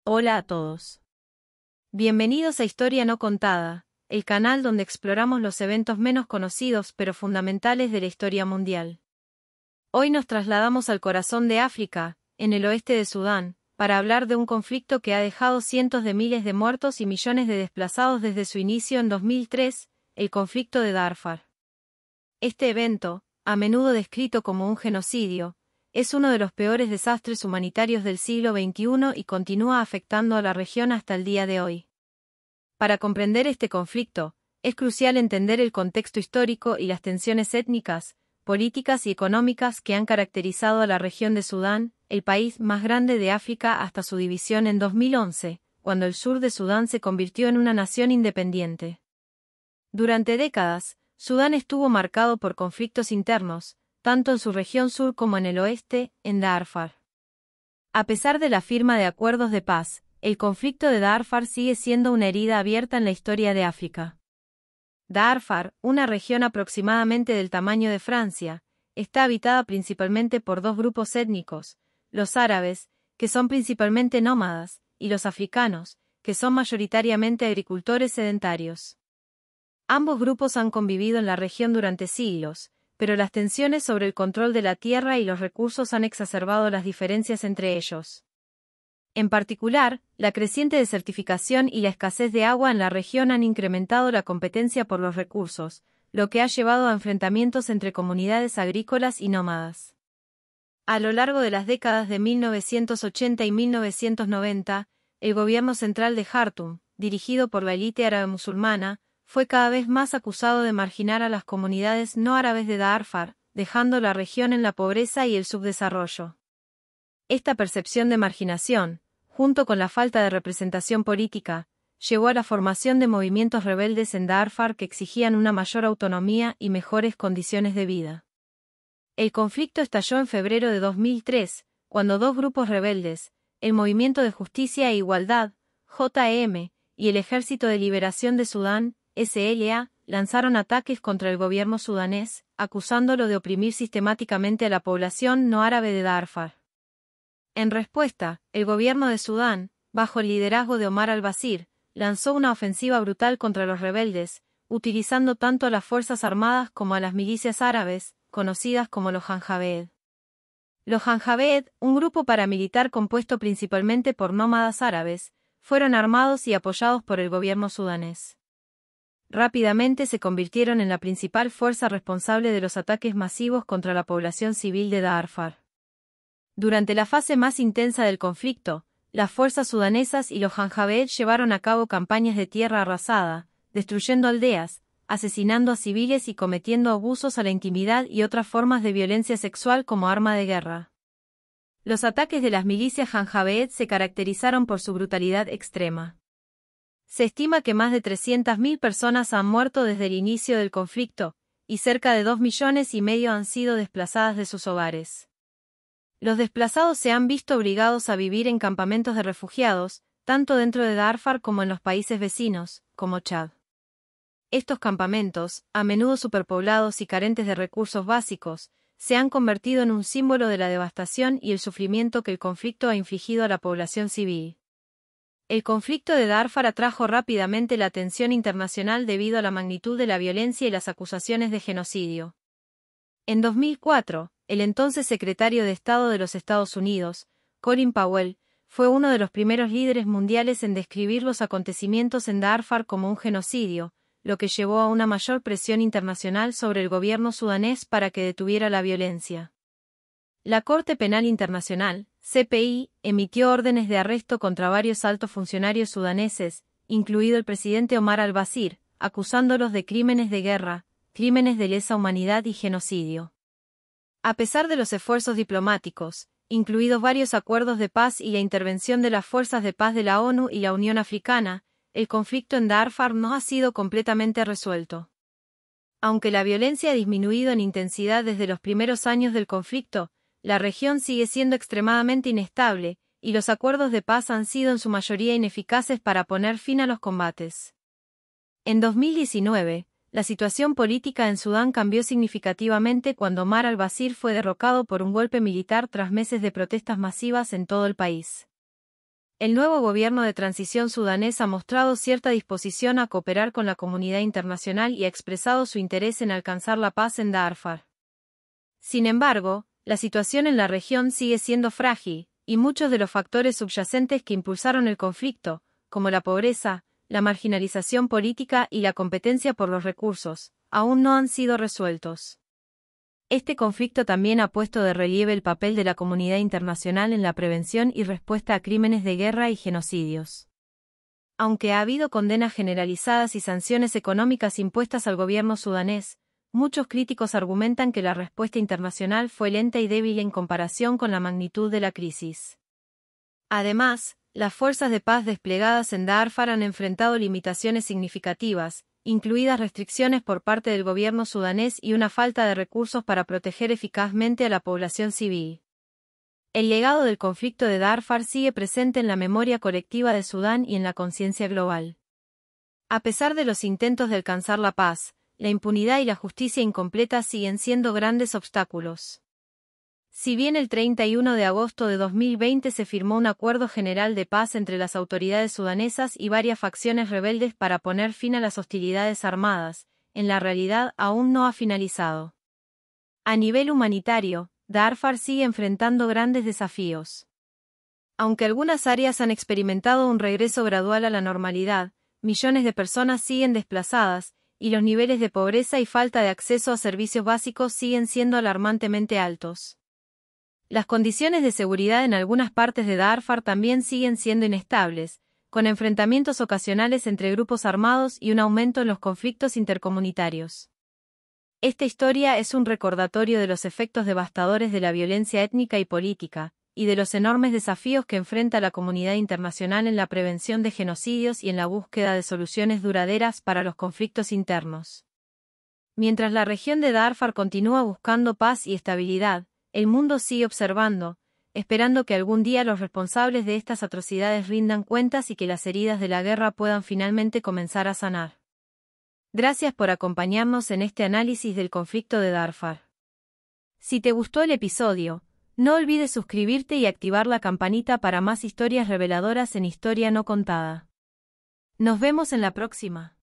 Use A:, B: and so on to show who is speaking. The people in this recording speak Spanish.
A: Hola a todos. Bienvenidos a Historia No Contada, el canal donde exploramos los eventos menos conocidos pero fundamentales de la historia mundial. Hoy nos trasladamos al corazón de África, en el oeste de Sudán, para hablar de un conflicto que ha dejado cientos de miles de muertos y millones de desplazados desde su inicio en 2003, el conflicto de Darfur. Este evento, a menudo descrito como un genocidio, es uno de los peores desastres humanitarios del siglo XXI y continúa afectando a la región hasta el día de hoy. Para comprender este conflicto, es crucial entender el contexto histórico y las tensiones étnicas, políticas y económicas que han caracterizado a la región de Sudán, el país más grande de África hasta su división en 2011, cuando el sur de Sudán se convirtió en una nación independiente. Durante décadas, Sudán estuvo marcado por conflictos internos, tanto en su región sur como en el oeste, en Darfur. A pesar de la firma de acuerdos de paz, el conflicto de Darfur sigue siendo una herida abierta en la historia de África. Darfur, una región aproximadamente del tamaño de Francia, está habitada principalmente por dos grupos étnicos, los árabes, que son principalmente nómadas, y los africanos, que son mayoritariamente agricultores sedentarios. Ambos grupos han convivido en la región durante siglos, pero las tensiones sobre el control de la tierra y los recursos han exacerbado las diferencias entre ellos. En particular, la creciente desertificación y la escasez de agua en la región han incrementado la competencia por los recursos, lo que ha llevado a enfrentamientos entre comunidades agrícolas y nómadas. A lo largo de las décadas de 1980 y 1990, el gobierno central de Jartum, dirigido por la élite árabe musulmana, fue cada vez más acusado de marginar a las comunidades no árabes de Darfur, dejando la región en la pobreza y el subdesarrollo. Esta percepción de marginación, junto con la falta de representación política, llevó a la formación de movimientos rebeldes en Darfur que exigían una mayor autonomía y mejores condiciones de vida. El conflicto estalló en febrero de 2003, cuando dos grupos rebeldes, el Movimiento de Justicia e Igualdad, JEM, y el Ejército de Liberación de Sudán, SLA, lanzaron ataques contra el gobierno sudanés, acusándolo de oprimir sistemáticamente a la población no árabe de Darfur. En respuesta, el gobierno de Sudán, bajo el liderazgo de Omar al-Bashir, lanzó una ofensiva brutal contra los rebeldes, utilizando tanto a las fuerzas armadas como a las milicias árabes, conocidas como los Janjaweed. Los Janjaweed, un grupo paramilitar compuesto principalmente por nómadas árabes, fueron armados y apoyados por el gobierno sudanés. Rápidamente se convirtieron en la principal fuerza responsable de los ataques masivos contra la población civil de Darfur. Durante la fase más intensa del conflicto, las fuerzas sudanesas y los Janjaweed llevaron a cabo campañas de tierra arrasada, destruyendo aldeas, asesinando a civiles y cometiendo abusos a la intimidad y otras formas de violencia sexual como arma de guerra. Los ataques de las milicias Janjaweed se caracterizaron por su brutalidad extrema. Se estima que más de 300.000 personas han muerto desde el inicio del conflicto, y cerca de 2,5 millones han sido desplazadas de sus hogares. Los desplazados se han visto obligados a vivir en campamentos de refugiados, tanto dentro de Darfur como en los países vecinos, como Chad. Estos campamentos, a menudo superpoblados y carentes de recursos básicos, se han convertido en un símbolo de la devastación y el sufrimiento que el conflicto ha infligido a la población civil. El conflicto de Darfur atrajo rápidamente la atención internacional debido a la magnitud de la violencia y las acusaciones de genocidio. En 2004, el entonces secretario de Estado de los Estados Unidos, Colin Powell, fue uno de los primeros líderes mundiales en describir los acontecimientos en Darfur como un genocidio, lo que llevó a una mayor presión internacional sobre el gobierno sudanés para que detuviera la violencia. La Corte Penal Internacional, CPI, emitió órdenes de arresto contra varios altos funcionarios sudaneses, incluido el presidente Omar al-Bashir, acusándolos de crímenes de guerra, crímenes de lesa humanidad y genocidio. A pesar de los esfuerzos diplomáticos, incluidos varios acuerdos de paz y la intervención de las fuerzas de paz de la ONU y la Unión Africana, el conflicto en Darfur no ha sido completamente resuelto. Aunque la violencia ha disminuido en intensidad desde los primeros años del conflicto, la región sigue siendo extremadamente inestable, y los acuerdos de paz han sido en su mayoría ineficaces para poner fin a los combates. En 2019, La situación política en Sudán cambió significativamente cuando Omar al-Bashir fue derrocado por un golpe militar tras meses de protestas masivas en todo el país. El nuevo gobierno de transición sudanés ha mostrado cierta disposición a cooperar con la comunidad internacional y ha expresado su interés en alcanzar la paz en Darfur. Sin embargo, la situación en la región sigue siendo frágil, y muchos de los factores subyacentes que impulsaron el conflicto, como la pobreza, la marginalización política y la competencia por los recursos, aún no han sido resueltos. Este conflicto también ha puesto de relieve el papel de la comunidad internacional en la prevención y respuesta a crímenes de guerra y genocidios. Aunque ha habido condenas generalizadas y sanciones económicas impuestas al gobierno sudanés, muchos críticos argumentan que la respuesta internacional fue lenta y débil en comparación con la magnitud de la crisis. Además, las fuerzas de paz desplegadas en Darfur han enfrentado limitaciones significativas, incluidas restricciones por parte del gobierno sudanés y una falta de recursos para proteger eficazmente a la población civil. El legado del conflicto de Darfur sigue presente en la memoria colectiva de Sudán y en la conciencia global. A pesar de los intentos de alcanzar la paz, la impunidad y la justicia incompleta siguen siendo grandes obstáculos. Si bien el 31 de agosto de 2020 se firmó un acuerdo general de paz entre las autoridades sudanesas y varias facciones rebeldes para poner fin a las hostilidades armadas, en la realidad aún no ha finalizado. A nivel humanitario, Darfur sigue enfrentando grandes desafíos. Aunque algunas áreas han experimentado un regreso gradual a la normalidad, millones de personas siguen desplazadas, y los niveles de pobreza y falta de acceso a servicios básicos siguen siendo alarmantemente altos. Las condiciones de seguridad en algunas partes de Darfur también siguen siendo inestables, con enfrentamientos ocasionales entre grupos armados y un aumento en los conflictos intercomunitarios. Esta historia es un recordatorio de los efectos devastadores de la violencia étnica y política, y de los enormes desafíos que enfrenta la comunidad internacional en la prevención de genocidios y en la búsqueda de soluciones duraderas para los conflictos internos. Mientras la región de Darfur continúa buscando paz y estabilidad, el mundo sigue observando, esperando que algún día los responsables de estas atrocidades rindan cuentas y que las heridas de la guerra puedan finalmente comenzar a sanar. Gracias por acompañarnos en este análisis del conflicto de Darfur. Si te gustó el episodio, no olvides suscribirte y activar la campanita para más historias reveladoras en Historia No Contada. Nos vemos en la próxima.